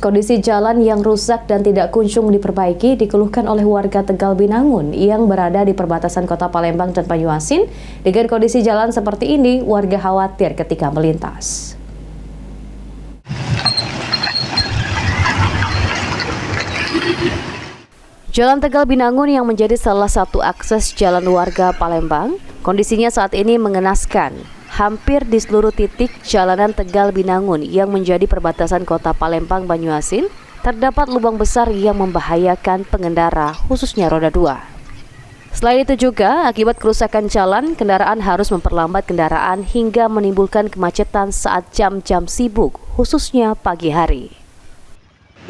Kondisi jalan yang rusak dan tidak kunjung diperbaiki dikeluhkan oleh warga Tegal Binangun yang berada di perbatasan Kota Palembang dan Banyuasin. Dengan kondisi jalan seperti ini, warga khawatir ketika melintas. Jalan Tegal Binangun yang menjadi salah satu akses jalan warga Palembang, kondisinya saat ini mengenaskan. Hampir di seluruh titik jalanan Tegal Binangun yang menjadi perbatasan Kota Palembang Banyuasin, terdapat lubang besar yang membahayakan pengendara, khususnya roda 2. Selain itu juga, akibat kerusakan jalan, kendaraan harus memperlambat kendaraan hingga menimbulkan kemacetan saat jam-jam sibuk, khususnya pagi hari.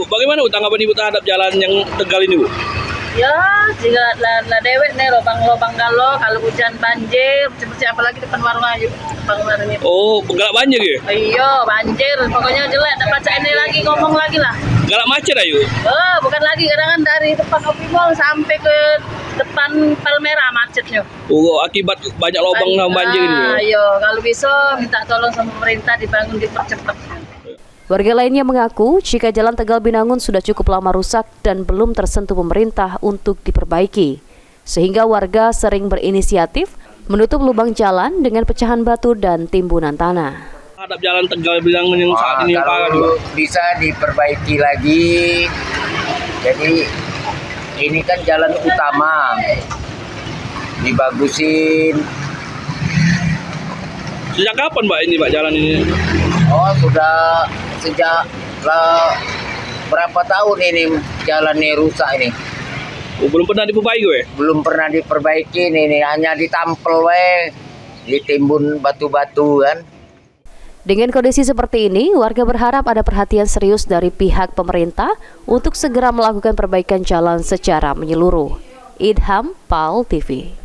Bu, bagaimana tanggapan Ibu terhadap jalan yang Tegal ini, Bu? Ya, jika lah dewek nih lubang-lubang kalau hujan banjir, seperti apalagi depan warung ayu, warung ini. Oh, galak banjir ya? Iya, banjir, pokoknya jelek. Tak baca ini lagi ngomong lagi lah. Galak macet ayu? Oh, bukan lagi, kadang dari depan Opi Mall sampai ke depan Palmera macetnya. Oh, akibat banyak lubang dan banjir ini. Iya, kalau bisa minta tolong sama pemerintah dibangun dipercepat. Warga lainnya mengaku jika jalan Tegal Binangun sudah cukup lama rusak dan belum tersentuh pemerintah untuk diperbaiki. Sehingga warga sering berinisiatif menutup lubang jalan dengan pecahan batu dan timbunan tanah. Terhadap jalan Tegal Binangun yang saat ini parah juga. Bisa diperbaiki lagi. Jadi ini kan jalan utama. Dibagusin. Sejak kapan, Mbak, ini, Mbak, jalan ini? Oh, sudah sejak berapa tahun ini jalan ini rusak ini. Oh, belum pernah diperbaiki, we? Belum pernah diperbaiki ini hanya ditampel we, ditimbun batu-batu kan. Dengan kondisi seperti ini, warga berharap ada perhatian serius dari pihak pemerintah untuk segera melakukan perbaikan jalan secara menyeluruh. Idham, PAL TV.